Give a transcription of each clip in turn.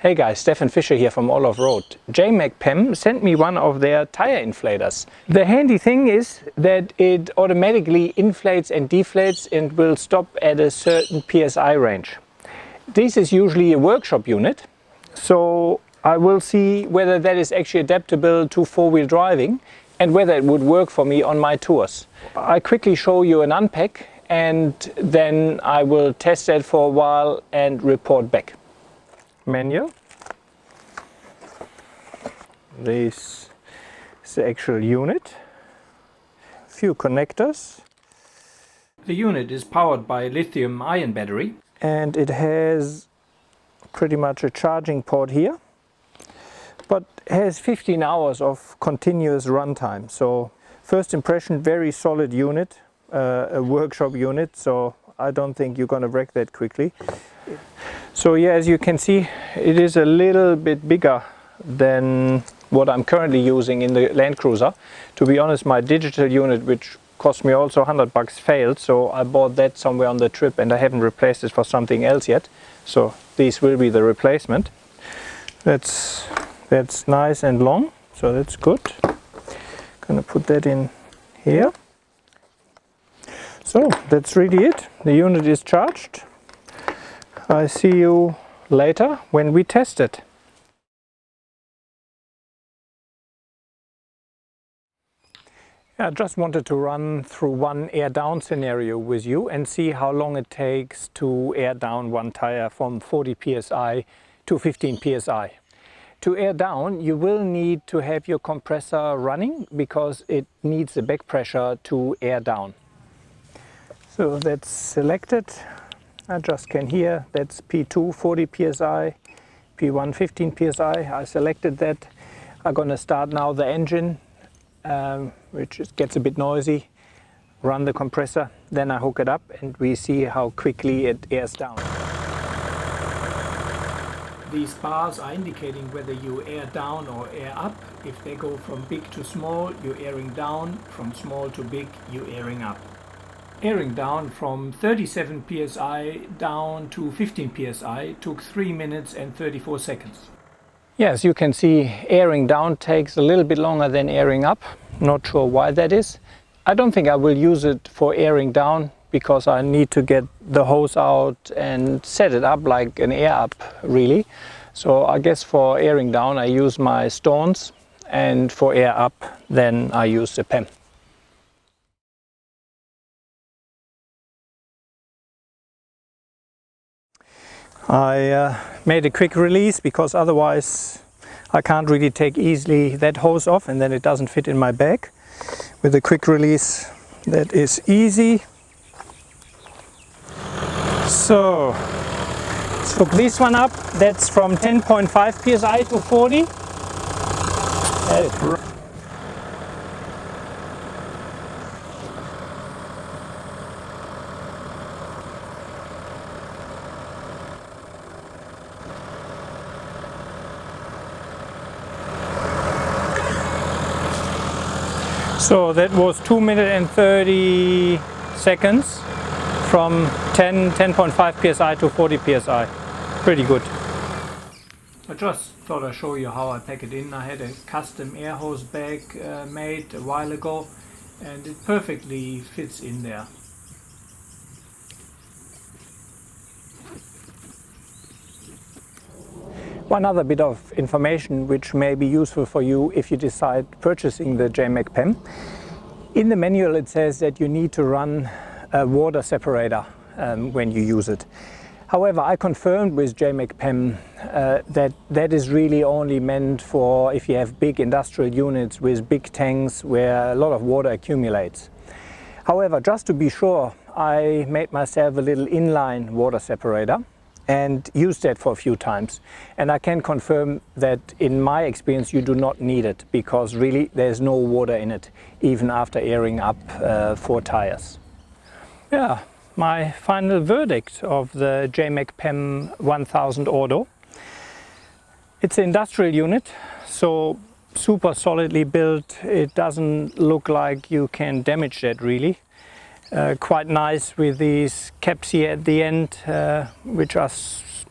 Hey guys, Stefan Fischer here from AllOffroad. Jamec Pem sent me one of their tire inflators. The handy thing is that it automatically inflates and deflates and will stop at a certain PSI range. This is usually a workshop unit, so I will see whether that is actually adaptable to four-wheel driving and whether it would work for me on my tours. I quickly show you an unpack and then I will test it for a while and report back. Manual. This is the actual unit. A few connectors. The unit is powered by a lithium-ion battery. And it has pretty much a charging port here. But has 15 hours of continuous runtime. So first impression, very solid unit, a workshop unit. So I don't think you're going to wreck that quickly. So yeah, as you can see, it is a little bit bigger than what I'm currently using in the Land Cruiser. To be honest, my digital unit, which cost me also $100, failed, so I bought that somewhere on the trip and I haven't replaced it for something else yet. So these will be the replacement. That's nice and long, so that's good. Gonna put that in here. So that's really it. The unit is charged. I see you later when we test it. I just wanted to run through one air down scenario with you and see how long it takes to air down one tire from 40 psi to 15 psi. To air down, you will need to have your compressor running because it needs the back pressure to air down. So that's selected. I just can hear that's P2 40 psi, P1 15 psi. I selected that. I'm gonna start now the engine, which gets a bit noisy. Run the compressor, then I hook it up and we see how quickly it airs down. These bars are indicating whether you air down or air up. If they go from big to small, you're airing down. From small to big, you're airing up. Airing down from 37 psi down to 15 psi took 3 minutes and 34 seconds. Yes, you can see airing down takes a little bit longer than airing up. Not sure why that is. I don't think I will use it for airing down because I need to get the hose out and set it up like an air up really. So I guess for airing down I use my stones, and for air up then I use the PEM. I made a quick release because otherwise I can't really take easily that hose off and then it doesn't fit in my bag. With a quick release that is easy. So let's hook this one up. That's from 10.5 psi to 40. So that was 2 minutes and 30 seconds from 10.5 psi to 40 psi. Pretty good. I just thought I'd show you how I pack it in. I had a custom air hose bag made a while ago and it perfectly fits in there. One other bit of information which may be useful for you if you decide purchasing the Jamec Pem. In the manual it says that you need to run a water separator when you use it. However, I confirmed with Jamec Pem that is really only meant for if you have big industrial units with big tanks where a lot of water accumulates. However, just to be sure, I made myself a little inline water separator and used that for a few times, and I can confirm that in my experience you do not need it because really there's no water in it even after airing up 4 tires. Yeah, my final verdict of the Jamec Pem 1000 Auto. It's an industrial unit, so super solidly built. It doesn't look like you can damage that really. Quite nice with these caps here at the end, which are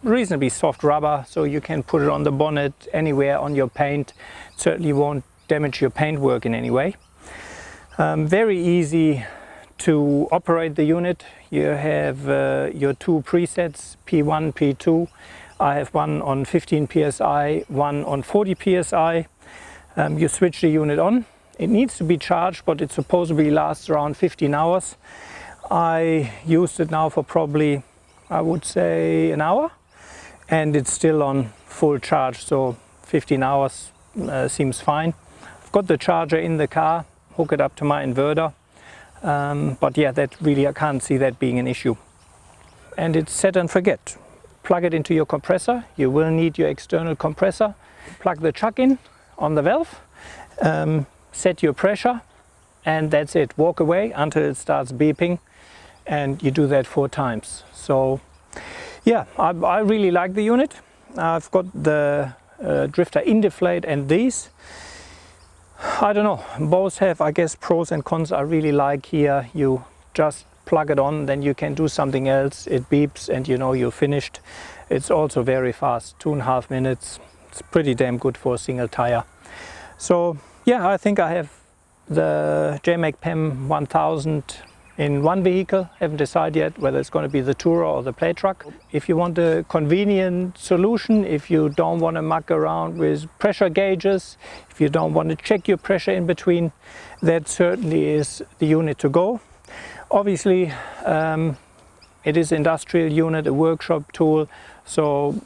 reasonably soft rubber, so you can put it on the bonnet, anywhere on your paint. It certainly won't damage your paintwork in any way. Very easy to operate the unit. You have your two presets, P1, P2. I have one on 15 psi, one on 40 psi. You switch the unit on. It needs to be charged, but it supposedly lasts around 15 hours. I used it now for probably, I would say, an hour, and it's still on full charge, so 15 hours seems fine. I've got the charger in the car, hook it up to my inverter, but yeah, that really, I can't see that being an issue. And it's set and forget. Plug it into your compressor. You will need your external compressor. Plug the chuck in on the valve, set your pressure, and that's it. Walk away until it starts beeping, and you do that 4 times. So yeah, I really like the unit. I've got the drifter in deflate and these. I don't know, both have, I guess, pros and cons. I really like here, you just plug it on, then you can do something else. It beeps and you know you're finished. It's also very fast, 2.5 minutes. It's pretty damn good for a single tire. So yeah, I think I have the Jamec Pem 1000 in one vehicle. Haven't decided yet whether it's going to be the Tourer or the plate truck. If you want a convenient solution, if you don't want to muck around with pressure gauges, if you don't want to check your pressure in between, that certainly is the unit to go. Obviously, it is an industrial unit, a workshop tool, so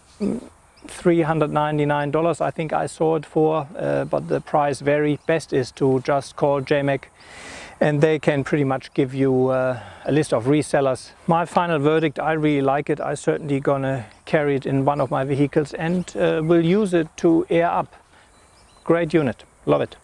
$399 I think I saw it for, but the price vary. Best is to just call Jamec and they can pretty much give you a list of resellers. My final verdict, I really like it. I'm certainly gonna carry it in one of my vehicles and will use it to air up. Great unit, love it.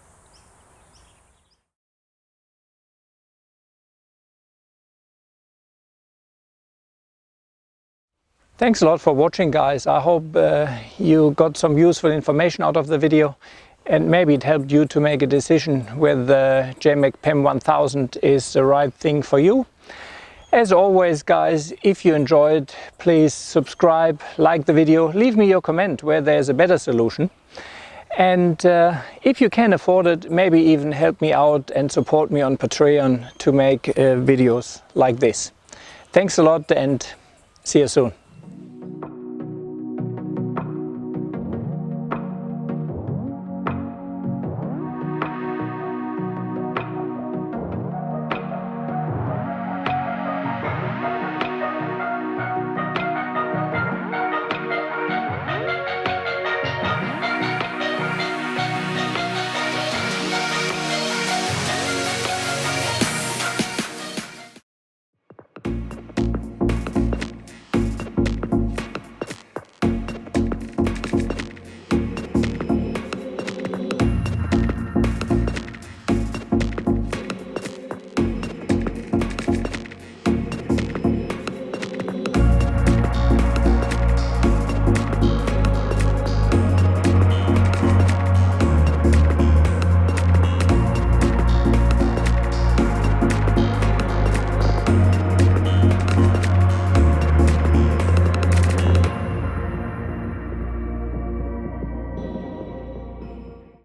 Thanks a lot for watching, guys. I hope you got some useful information out of the video, and maybe it helped you to make a decision whether the Jamec Pem 1000 is the right thing for you. As always, guys, if you enjoyed, please subscribe, like the video, leave me your comment where there's a better solution. And if you can afford it, maybe even help me out and support me on Patreon to make videos like this. Thanks a lot and see you soon.